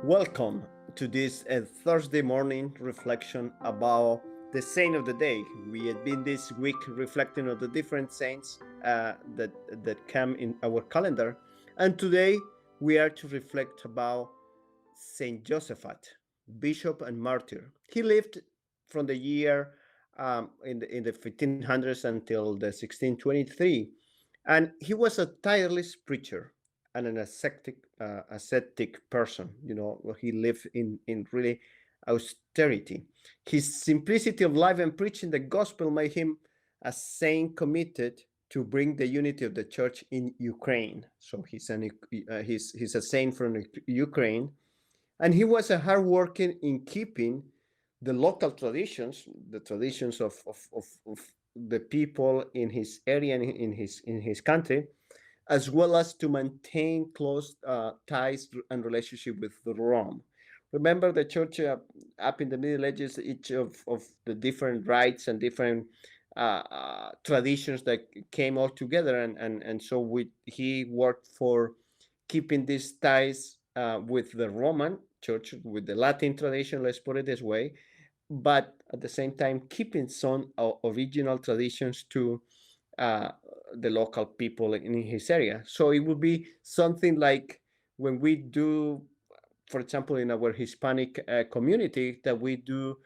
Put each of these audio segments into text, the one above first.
Welcome to this Thursday morning reflection about the saint of the day. We had been this week reflecting on the different saints that come in our calendar, and today we are to reflect about Saint Josaphat, bishop and martyr. He lived from the year in the 1500s until the 1623, and he was a tireless preacher and an ascetic person. He lived in really austerity. His simplicity of life and preaching the gospel made him a saint committed to bring the unity of the church in Ukraine. So he's a saint from Ukraine, and he was a hard working in keeping the local traditions, the traditions of the people in his area and in his country, as well as to maintain close ties and relationship with Rome. Remember, the church up in the Middle Ages, each of the different rites and different traditions that came all together, and so he worked for keeping these ties with the Roman church, with the Latin tradition, let's put it this way, but at the same time keeping some original traditions to uh, the local people in his area. So it would be something like when we do, for example, in our Hispanic community, that we do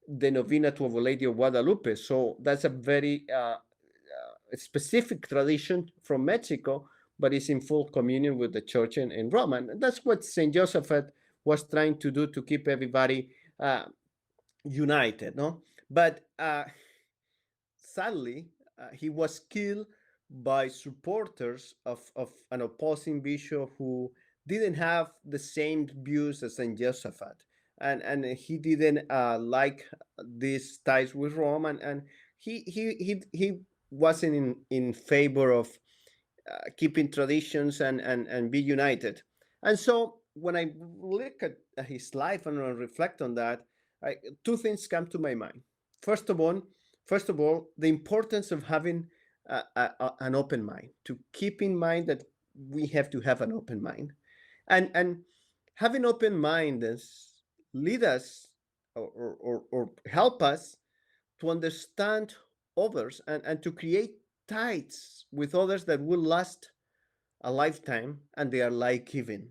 the Novena to Our Lady of Guadalupe. So that's a very specific tradition from Mexico, but it's in full communion with the church in Rome. And that's what St. Josaphat was trying to do to keep everybody united, no? But sadly, he was killed by supporters of an opposing bishop who didn't have the same views as St. Josaphat. And he didn't like these ties with Rome, and he wasn't in favor of keeping traditions and be united. And so when I look at his life and I reflect on that, two things come to my mind. First of all, the importance of having an open mind. To keep in mind that we have to have an open mind, and having open mind is lead us or help us to understand others and to create ties with others that will last a lifetime and they are life giving.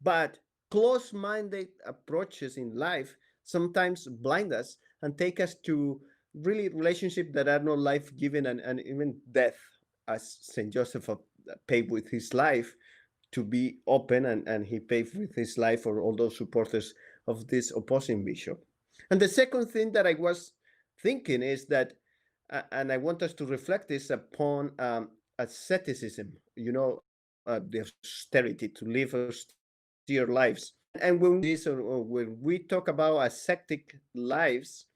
But close minded approaches in life sometimes blind us and take us to really relationships that are not life giving and even death, as St. Joseph paid with his life to be open, and he paid with his life for all those supporters of this opposing bishop. And the second thing that I was thinking is that, and I want us to reflect this upon asceticism, the austerity, to live austere lives. And when we this or when we talk about ascetic lives,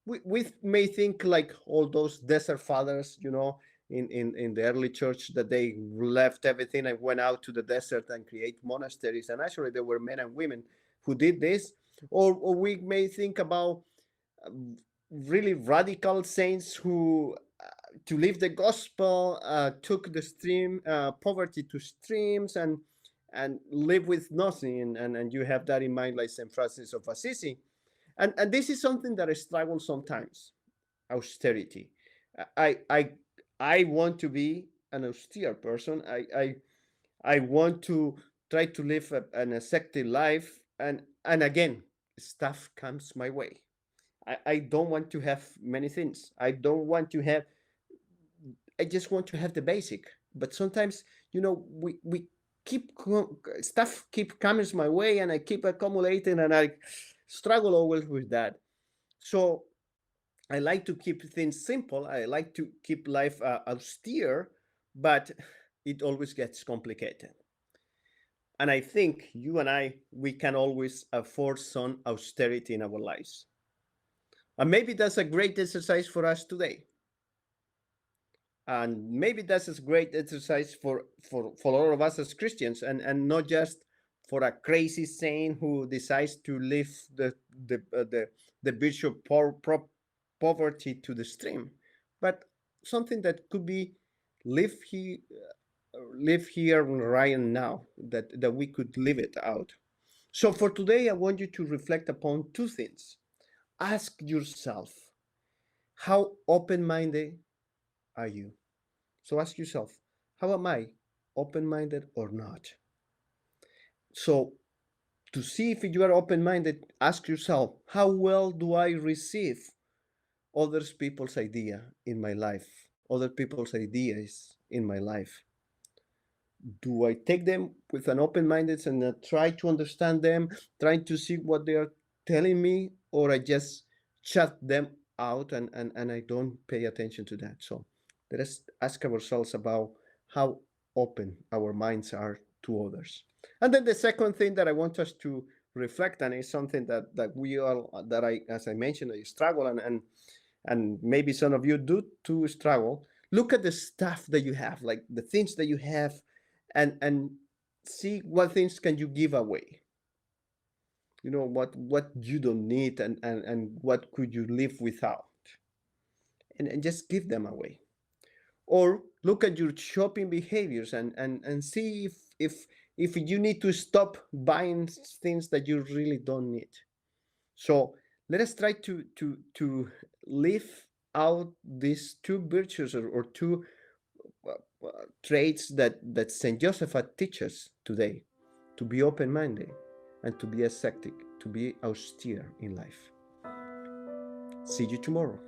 we may think like all those desert fathers, in the early church, that they left everything and went out to the desert and create monasteries. And actually, there were men and women who did this. Or we may think about really radical saints who, to live the gospel, took the stream poverty to streams and live with nothing. And you have that in mind, like Saint Francis of Assisi. And this is something that I struggle sometimes. Austerity. I I I want to be an austere person. I want to try to live an ascetic life, and again, stuff comes my way. I don't want to have many things. I don't want to have. I just want to have the basic. But sometimes, we keep stuff keep coming my way, and I keep accumulating, and I struggle always with that. So I like to keep things simple. I like to keep life austere, but it always gets complicated. And I think you and we can always afford some austerity in our lives. And maybe that's a great exercise for us today. And maybe that's a great exercise for all of us as Christians, and not just for a crazy saint who decides to live the virtue of poverty to the stream, but something that could be live here, live here right now, that we could live it out. So for today, I want you to reflect upon two things. Ask yourself, how open minded are you? So ask yourself, how am I? Open minded or not? So to see if you are open minded, ask yourself, how well do I receive other people's idea in my life, other people's ideas in my life? Do I take them with an open minded and try to understand them, trying to see what they are telling me, or I just shut them out and I don't pay attention to that? So let us ask ourselves about how open our minds are to others. And then the second thing that I want us to reflect on is something that we all, that I, as I mentioned, I struggle, and maybe some of you do too struggle. Look at the stuff that you have, like the things that you have, and see what things can you give away. You know what you don't need, and what could you live without, and just give them away. Or look at your shopping behaviors, and see if you need to stop buying things that you really don't need. So let us try to live out these two virtues, or two traits that Saint Josaphat teaches today: to be open-minded and to be ascetic, to be austere in life. See you tomorrow.